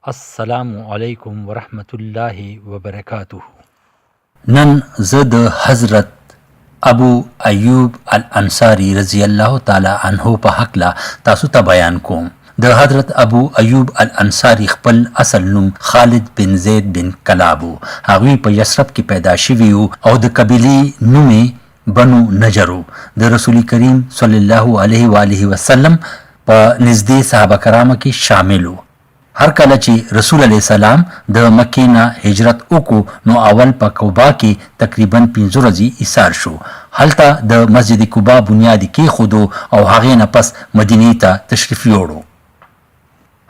السلام علیکم ورحمت الله وبرکاته. نن زه د حضرت ابو ایوب الانصاری رضی الله تعالی عنه په حق لا تاسو ته بیان کوم. د حضرت ابو ایوب الانصاری خپل اصل نوم خالد بن زید بن کلاب و. هغوی په یثرب کې پیدا شوي او د قبیلې نوم بنو نجر د رسول کریم صلی الله علیه و آله وسلم په نږدې صحابه کرامو کې شامل و. هر کله چې رسول علیه السلام د مکې نه هجرت وکړو نو اول په کوبا کې تقریبا 5 ورځې ایثار شو. هلته د مسجد کوبا بنیاد کېښودو او هغې نه پس مدینې ته تشریف یوړو.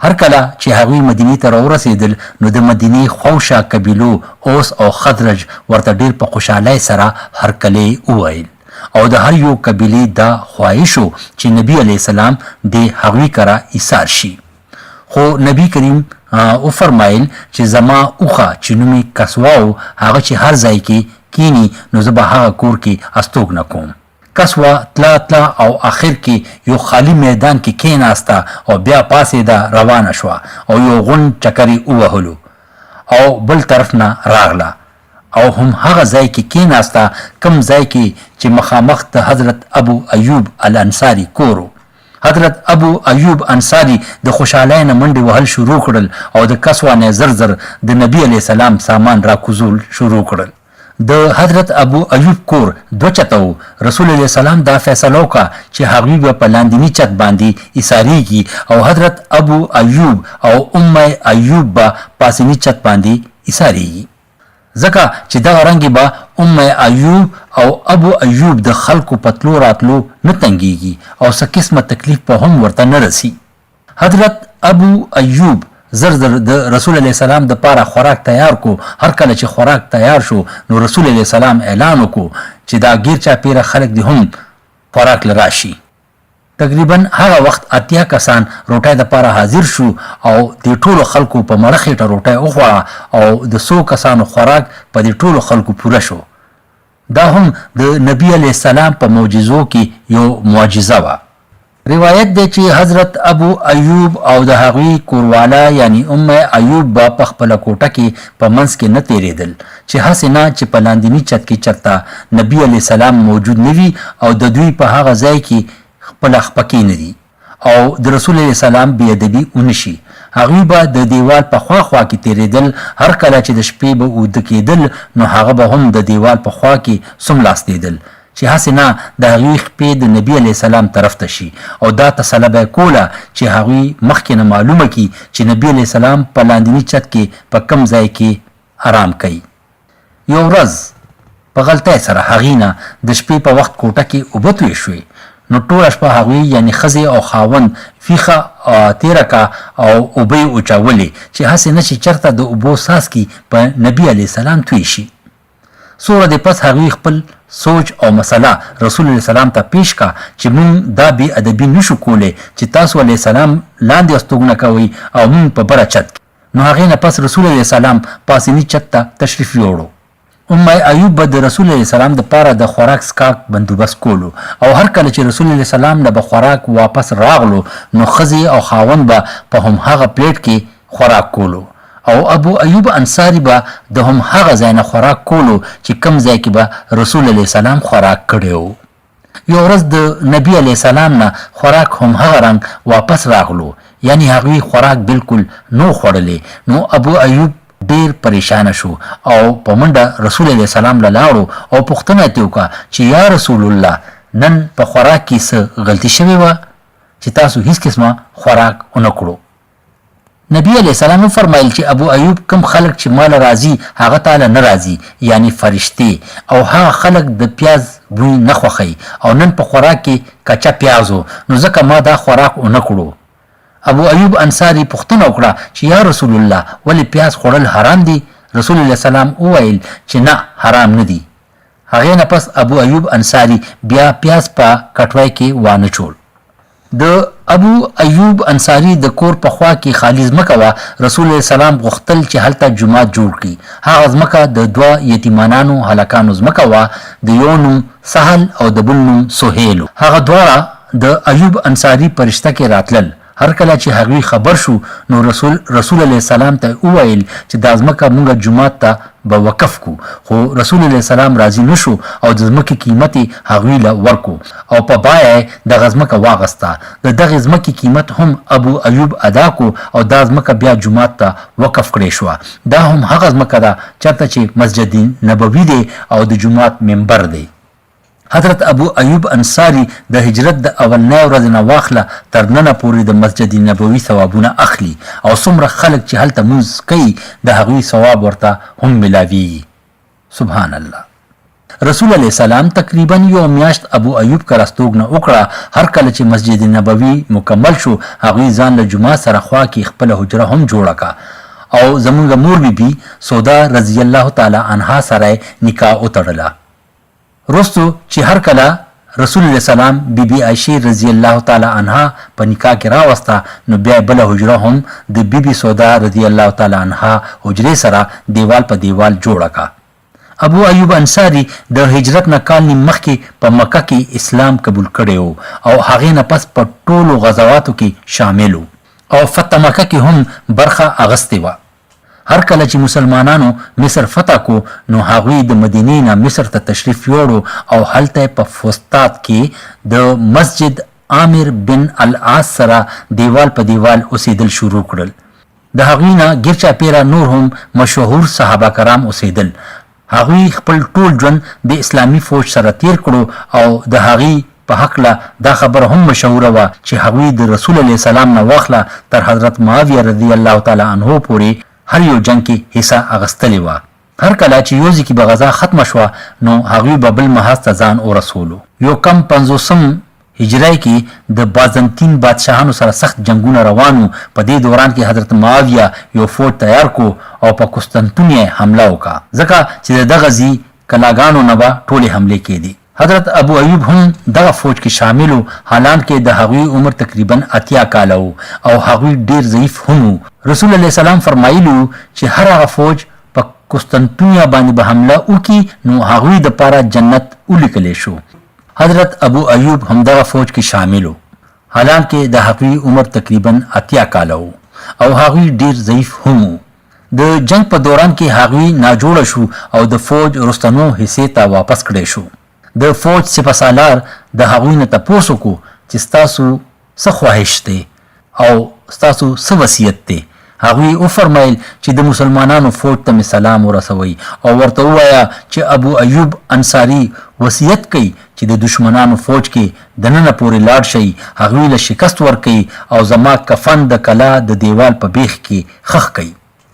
هر کله چې هغوی مدینې ته راورسېدل نو د مدینې خواوشا قبیلو اوس او خزرج ورته ډېر په خوشحالۍ سره هرکلی وویل او د هر یو قبیلې دا خواهش و چې نبي علیه السلام د هغوی کره ایثار شي. خو نبی کریم وفرمایل چې زما اوښه چې نوم یې کسوا و هغه چې هر ځای کې کینی نو زه به هغه کور کې استوګنه کوم. کسوا تلا او آخر کې یو خالی میدان کې کېناسته او بیا پاسېده روانه شوه او یو غونډ چکر یې ووهلو او بل طرف نه راغله او هم هغه ځای کې کېناسته کوم ځای کې چې مخامخ د حضرت ابو ایوب الانصاری کور و. حضرت ابو ایوب انصاری د خوشحالۍ نه منډې وهل شروع کړل او د کسوا نه زر د نبی علیه السلام سامان راکوزول شروع کړل. د حضرت ابو ایوب کور 2 چته و. رسول علیه السلام دا فیصله وکړه چې هغوی به په لاندیني چت باندې ایثارېږي او حضرت ابو ایوب او ام ایوب به پاسني چت باندې ایثارېږي. ځکه چې دغه رنګې به ام ایوب او ابو ایوب د خلکو په تلو راتلو نه تنګېږي او څه قسمه تکلیف به هم ورته نه رسي. حضرت ابو ایوب زر د رسول علیه السلام د پاره خوراک تیار کو. هر کله چې خوراک تیار شو نو رسول علیه السلام اعلان وکړو چې دا غیر چاپیره خلک دې هم خوراک لراشي. تقریبا هغه وخت 80 کسان روټۍ د پاره حاضر شو او د ټولو خلکو په مړه خېټه روټۍ وخوړه او د 100 کسانو خوراک په دې ټولو خلکو پوره شو. دا هم د نبی علیه السلام په معجزو کې یو معجزه وه. روایت دی چې حضرت ابو ایوب او د هغوی کوروالا یعنی ام ایوب به په خپله کوټه کې په منځ کې نه تېرېدل چې هسې نه چې په لاندیني چت کې چېرته نبي علیه السلام موجود نه وي او د دوی په هغه ځای کې خپله خپکې نه دي او د رسول علیه السلام بېادبي ونه شي. هغوی به د دیوال په خوا کې تېرېدل. هر کله چې د شپې به اوده کېدل نو هغه به هم د دیوال په خوا کې څملاستېدل چې هسې نه د هغوی خپې د نبي علیه السلام طرف ته شي او دا تسله به یې کوله چې هغوی مخکې نه معلومه کړي چې نبي علیه السلام په لاندیني چت کې په کوم ځای کې آرام کوي. یو ورځ په غلطۍ سره هغې نه د شپې په وخت کوټه کې اوبه تویې شوې نو ټوله شپه هغوی یعنې ښځې او خاوند فیخه تېره کا او اوبه یې وچولې چې هسې نه چې چېرته د اوبو څاڅکي په نبي علیه السلام توی شي. څو ورځې پس هغوی خپل سوچ او مسله رسول علیه السلام ته پیش کا چې موږ دا بې ادبي نشو کولی چې تاسو علیه السلام لاندې استوګنه کوئ او موږ په بره چت کې. نو هغې نه پس رسول علیه السلام پاسني چت ته تشریف یوړو. ام ایوب به د رسول علیه السلام دپاره د خوراک څښاک بندوبست کولو او هر کله چې رسول علیه السلام نه به خوراک واپس راغلو نو ښځې او خاوند به په همهغه پلیټ کې خوراک کولو او ابو ایوب انصاری به د همهغه ځای نه خوراک کولو چې کم ځای کې به رسول علیه السلام خوراک کړی و. یو ورځ د نبي علیه السلام نه خوراک همهغه رنګ واپس راغلو یعنی هغوی خوراک بالکل نو خوړلی. نو ابو ایوب ډیر پریشانه شو او په منډه رسول علیه السلام له لاړو او پوښتنه یې وکړه چې یا رسول الله نن په خوراک کې څه غلطي شوې وه چې تاسو هیڅ قسمه خوراک ونه کړو. نبی علیه السلام وفرمایل چې ابو ایوب کم خلک چې ماله راځي هغه تاله نه راځي یعنی فرشتې او هغه خلک د پیاز بوی نه خوښوي او نن په خوراک کې کچه پیاز و نو ځکه ما دا خوراک ونه کړو. ابو ایوب انصاری پوښتنه وکړه چې یا رسول الله ولې پیاز خوړل حرام دي؟ رسول علیه السلام وویل چې نه حرام نه دي. هغې نه پس ابو ایوب انصاری بیا پیاز په کټوۍ کې وانه چول. د ابو ایوب انصاری د کور په خوا کې خالي ځمکه وه. رسول علیه السلام غوښتل چې هلته جومات جوړ کړي. هغه ځمکه د 2 یتیمانانو هلکانو ځمکه وه. د یو نوم سهل او د بل نوم سهیل. هغه دواړه د ایوب انصاری په رشته کې راتلل هر کله چې هغوی خبر شو نو رسول علیه السلام ته وویل چې دا ځمکه مونږ جومات ته به وقف کو، خو رسول علیه السلام راضي نشو او د ځمکې قیمت یې هغوی له ورکو او په بایه یې دغه ځمکه واغسته. د دغې ځمکې قیمت هم ابو ایوب ادا کو او دا ځمکه بیا جومات ته وقف کړې شوه. دا هم هغه ځمکه ده چېرته چې مسجد نبوي دی او د جومات منبر دی. حضرت ابو ایوب انصاری د هجرت د اولنۍ ورځې نه واخله تر ننه پورې د مسجد نبوي ثوابونه اخلي او څومره خلک چې هلته مونځ کوي د هغوی ثواب ورته هم ملاویږي. سبحان الله. رسول علیه السلام تقریبا یو میاشت ابو ایوب کره ستوګنه وکړه. هر کله چې مسجد نبوي مکمل شو هغوی ځان له جومات سره خوا کې خپله حجره هم جوړه کړه او زمونږ مور بیبي سودا رضی الله تعالی عنها سره نکاح وتړله. رستو چې هر کله رسول الله سلام بیبي عائشه رضی الله تعالی عنها په نکاح کې راوسته نو بیا بل حجره هم د بیبي سودا رضی الله تعالی عنها حجرې سره دیوال په دیوال جوړه کا. ابو ایوب انصاری د هجرت نه کال نیم مخکې په مکه کې اسلام قبول کړی او هغې نه پس په ټولو غزواتو کې شامل او فتح مکه کې هم برخه اغستې وه. هر کله چې مسلمانانو مصر فتح کو نو هغوی د مدینې نه مصر ته تشریف یوړو او هلته په فسطاط کې د مسجد عامر بن العاص سره دیوال په دیوال اوسېدل شروع کړل. د هغوی نه ګیر چاپیره نور هم مشهور صحابه کرام اوسېدل. هغوی خپل ټول ژوند د اسلامي فوج سره تیر کړو او د هغوی په هکله دا خبره هم مشهوره وه چې هغوی د رسول علیه السلام نه واخله تر حضرت معاویه رضی الله تعالی عنه پورې هر یو جنگ کې حصہ اغستلی وه. هر کله چې یو ځای کې به غزا ختمه شوه نو هغوی به بل محاذ ته ځان ورسولو. یو کم 50 هجری کې د بازنطین بادشاهانو سره سخت جنگونه روانو. په دې دوران کې حضرت معاویه یو فوج تیار کو او په قسطنطنیه حمله وکړه ځکه چې د دغه ځای کلاګانو نه به ټولې حملې کېدې. حضرت ابو ایوب هم دغه فوج کې شامل و حالانکه د هغوی عمر تقریبا 80 کاله و او هغوی ډیر ضعیف هم و. رسول الله سلام فرمایلی چې هر هغه فوج په قسطنطنیه باندې به حمله وکړي نو هغوی دپاره جنت ولیکلی شو. حضرت ابو ایوب هم دغه فوج کې شامل و حالانکه د هغوی عمر تقریبا 80 کاله و او هغوی ډیر ضعیف هم و. د جنگ په دوران کې هغوی ناجوړه شو او د فوج رستنو حصې ته واپس کړی شو. د فوج سپهسالار د هغوی نه تپوس وکړو چې ستاسو څه خواهش دی او ستاسو څه وصیت دی. هغوی وفرمایل چې د مسلمانانو فوج ته مې سلام ورسوئ او ورته ووایه چې ابو ایوب انصاری وصیت کوي چې د دشمنانو فوج کې دننه پورې لاړ شئ، هغوی له شکست ورکوي او زما کفن د کلا د دیوال په بیخ کې خښ کوي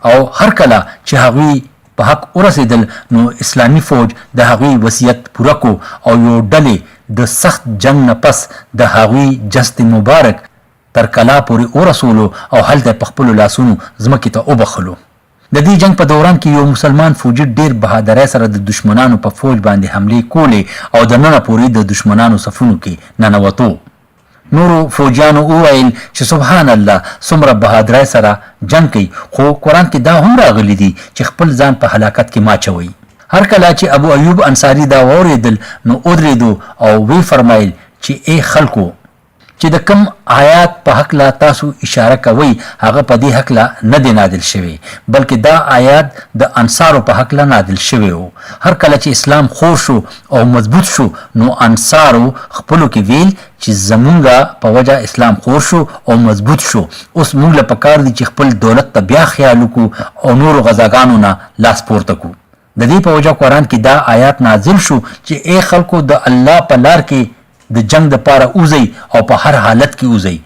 او هر کله چې هغوی په حق ورسېدل نو اسلامي فوج د هغوی وصیت پوره کو او یو ډلې د سخت جنگ نه پس د هغوی جسد مبارک تر کلا پورې ورسولو او هلته په خپلو لاسونو ځمکې ته وبخلو. د دې جنگ په دوران کې یو مسلمان فوجي ډیر بهادرۍ سره د دشمنانو په فوج باندې حملې کولې او د ننه پورې د دشمنانو صفونو کې ننوتو. نورو فوجیانو وویل چې سبحان الله څومره بهادرۍ سره جنگ کوي، خو قرآن کې دا هم راغلی دی چې خپل ځان په هلاکت کې ماچوي. هر کله چې ابو ایوب انصاری دا واورېدل نو ودرېدو او وی فرمایل چې ای خلکو چې د کم آیات په حقله تاسو اشاره کوئ هغه په دې حقله نه دی نازل شوی بلکې دا آیات د انصارو په حقله نازل شوی و. هر کله چې اسلام خور شو او مضبوط شو نو انصارو خپلو کې ویل چې زمونږه په وجه اسلام خور شو او مضبوط شو، اوس موږ له پکار دی چې خپل دولت ته بیا خیال وکړو او نورو غذاګانو نه لاس پورته کړو. د دې په وجه قرآن کې دا آیات نازل شو چې ای خلکو د الله په لار کې د جنگ د پاره اوزئ او په هر حالت کې اوزئ،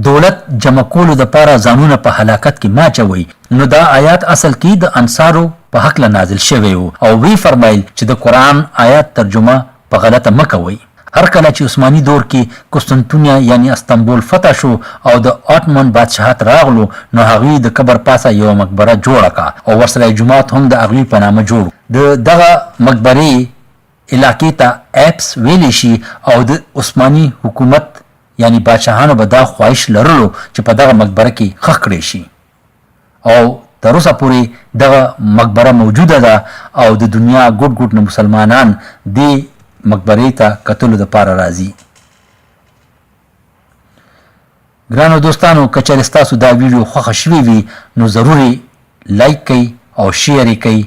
دولت جمع کولو د پاره ځانونه په هلاکت کې ماچوئ. نو دا آیات اصل کې د انصارو په حقله نازل شوی و او وی فرمایل چې د قرآن آیات ترجمه په غلطه مه کوئ. هر کله چې عثماني دور کې قسطنطنیه یعنی استنبول فتح شو او د اتمن بادشاهت راغلو نو هغوی د قبر پاسه یو مقبره جوړه کا او ورسره جومات هم د هغوی په نامه جوړ. د دغه مقبرې علاقې ته اپس ویلی شي او د عثماني حکومت یعنی بادشاهانو به دا خواهش لرلو چې په دغه مقبره کې خښ کړی شي او تر اوسه پورې دغه مقبره موجوده ده او د دنیا ګوټ ګوټ نه مسلمانان دې مقبرې ته کتلو دپاره راځي. ګرانو دوستانو که چېرې ستاسو دا ویډیو خوښه شوې وي نو ضروري لایک کړئ او شیر یې کړئ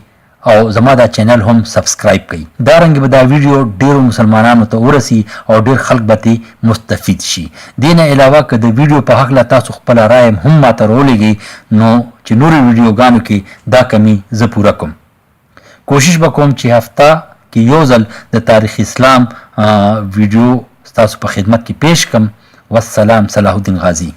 او زما دا چینل هم سبسکرایب کړئ. دارنګه به دا ویډیو ډیرو مسلمانانو ته ورسي او ډیر خلک به ترې مستفید شي. دې نه علاوه که د ویډیو په هکله تاسو خپله رایه هم ماته راولېږئ نو چې نورو ویډیوګانو کې دا کمی زه پوره کوم. کوشش به کوم چې هفته کې یو ځل د تاریخ اسلام ویډیو ستاسو په خدمت کې پیش کم. والسلام. صلاح الدین غازی.